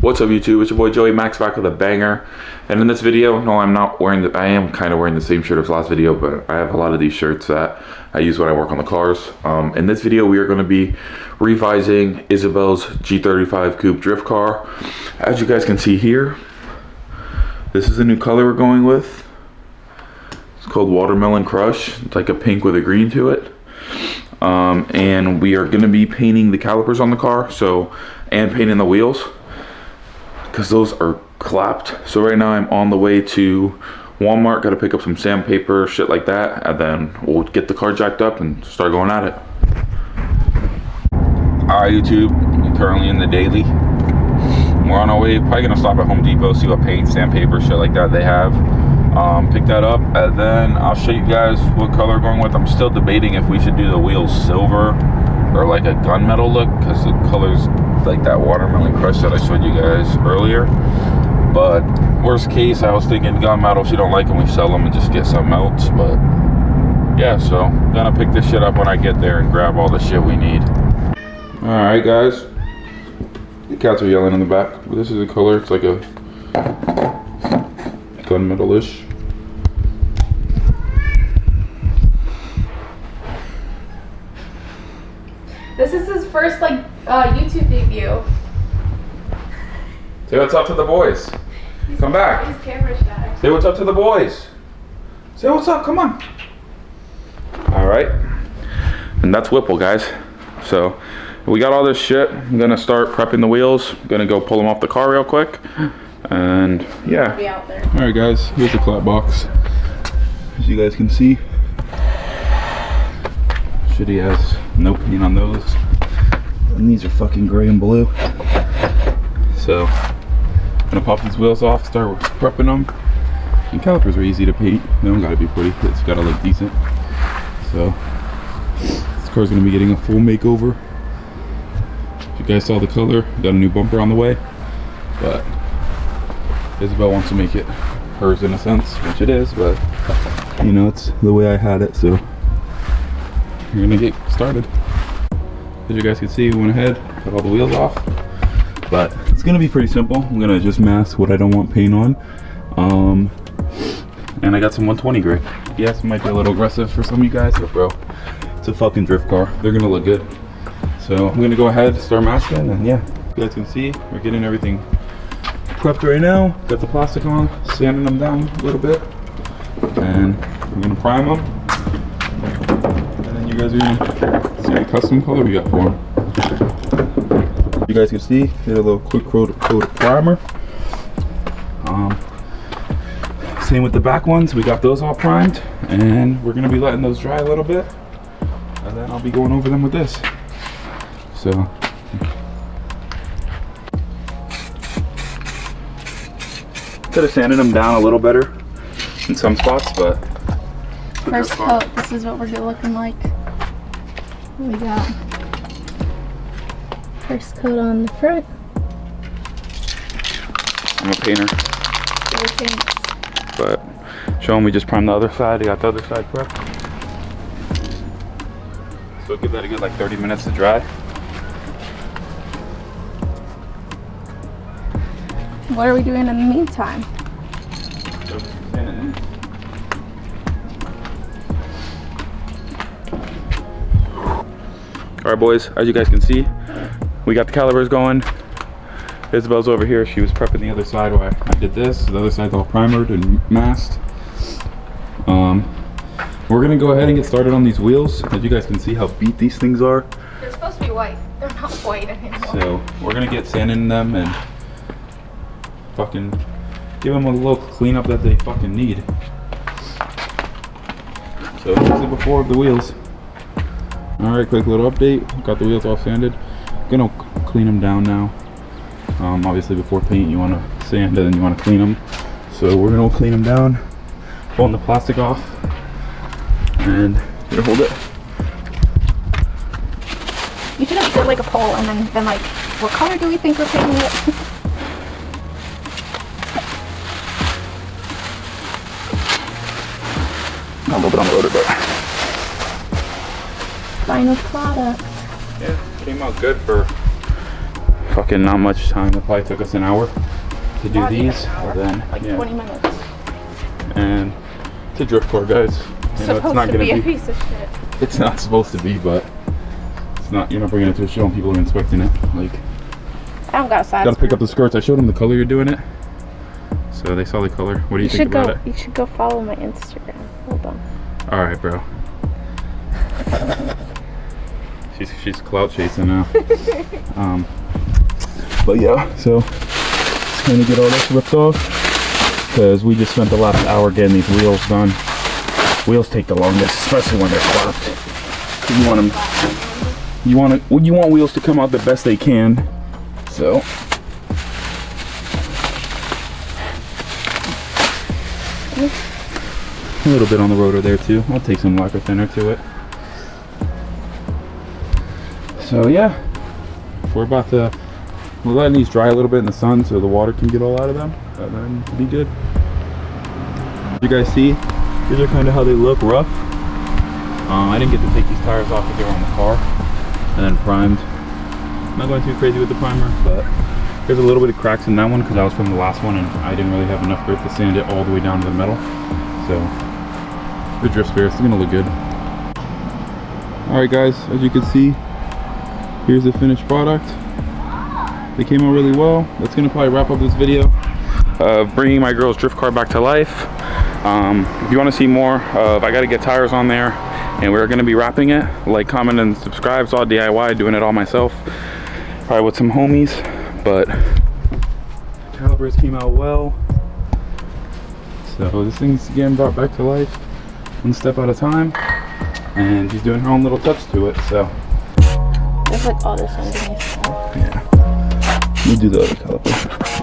What's up YouTube, it's your boy Joey Max back with a banger. And in this video, no, I'm not wearing the, I am kind of wearing the same shirt as last video, but I have a lot of these shirts that I use when I work on the cars. In this video, we are going to be revising Isabel's G35 Coupe drift car. As you guys can see here, this is the new color we're going with. It's called Watermelon Crush. It's like a pink with a green to it. And we are going to be painting the calipers on the car, and painting the wheels, because those are clapped. So right now I'm on the way to Walmart, gotta pick up some sandpaper, shit like that, and then we'll get the car jacked up and start going at it. Alright YouTube, I'm currently in the daily. We're on our way, probably gonna stop at Home Depot, see what paint, sandpaper, shit like that they have. Pick that up, and then I'll show you guys what color we're going with. I'm still debating if we should do the wheels silver or like a gunmetal look, because the colors like that Watermelon Crush that I showed you guys earlier. But worst case, I was thinking gunmetal. If you don't like them, we sell them and just get something else. But yeah, so I'm gonna pick this shit up when I get there and grab all the shit we need. All right guys, the cats are yelling in the back, but this is the color. It's like a gunmetal-ish. This is his first YouTube debut. Say what's up to the boys. Come back. He's camera shy. Say what's up to the boys. Say what's up, come on. All right. And that's Whipple, guys. So we got all this shit. I'm gonna start prepping the wheels. I'm gonna go pull them off the car real quick. And yeah. Be out there. All right guys, here's the clap box. As you guys can see, Shitty has no paint on those. And these are fucking gray and blue. So, I'm gonna pop these wheels off, start prepping them. And calipers are easy to paint. They don't gotta be pretty, it's gotta look decent. So, this car's gonna be getting a full makeover. If you guys saw the color, got a new bumper on the way. But Isabel wants to make it hers in a sense, which it is, but you know, it's the way I had it, so we're gonna get started. As you guys can see, we went ahead, got all the wheels off, but it's gonna be pretty simple. I'm gonna just mask what I don't want paint on, and I got some 120 gray. Yes, it might be a little aggressive for some of you guys, but bro, it's a fucking drift car. They're gonna look good. So I'm gonna go ahead, start masking, and yeah, you guys can see we're getting everything prepped right now. Got the plastic on, sanding them down a little bit, and we're gonna prime them. And then you guys are gonna see what custom color we got for them. You guys can see, get a little quick coat of primer. Same with the back ones, we got those all primed, and we're gonna be letting those dry a little bit, and then I'll be going over them with this. So. Could have sanded them down a little better in some spots, but First coat, this is what we're looking like. What we got? First coat on the front. I'm a painter. But show them we just primed the other side. I got the other side prepped. So give that a good like 30 minutes to dry. What are we doing in the meantime? Alright boys, as you guys can see, we got the calipers going. Isabel's over here, she was prepping the other side while I did this. The other side's all primered and masked. We're gonna go ahead and get started on these wheels. As you guys can see how beat these things are. They're supposed to be white. They're not white anymore. So we're gonna get sanding them and fucking give them a little cleanup that they fucking need. So here's the before of the wheels. Alright, quick little update. Got the wheels all sanded. Gonna clean them down now. Obviously before paint you want to sand and then you want to clean them. So we're gonna clean them down, pulling the plastic off, and here, hold it. You should have put like a pole and then been like, what color do we think we're painting it? A little bit on the rotor, but Final product. yeah, came out good for fucking not much time. It probably took us an hour to do Not even these. an hour, But then, like yeah. 20 minutes. And it's a drift car, guys. You know, Supposed to be a piece of shit. It's not supposed to be, but it's not. You're not bringing it to a show and people are inspecting it. Like, I don't got sides. gotta pick up the skirts. I showed them the color you're doing it, so they saw the color. What do you think about it? You should go follow my Instagram. Hold on. All right, bro. she's clout chasing now. But yeah, so just gonna get all this ripped off because we just spent the last hour getting these wheels done. Wheels take the longest, especially when they're clapped. You want them. You want wheels to come out the best they can. So. A little bit on the rotor there too. I'll take some lacquer thinner to it. So yeah, we're letting these dry a little bit in the sun so the water can get all out of them, and then it'll be good. You guys see, these are kind of how they look rough. I didn't get to take these tires off because they were on the car, and then primed. I'm not going too crazy with the primer, but there's a little bit of cracks in that one because that was from the last one, and I didn't really have enough grit to sand it all the way down to the metal. So the drift spare is gonna look good. All right, guys, as you can see, here's the finished product. They came out really well. That's gonna probably wrap up this video of bringing my girl's drift car back to life. If you want to see more of, I gotta get tires on there, and we're gonna be wrapping it. Like, comment, and subscribe. It's all DIY, doing it all myself, probably with some homies. But calipers came out well. So this thing's getting brought back to life, one step at a time, and she's doing her own little touch to it. So There's like all this underneath. yeah, we'll do the other caliper.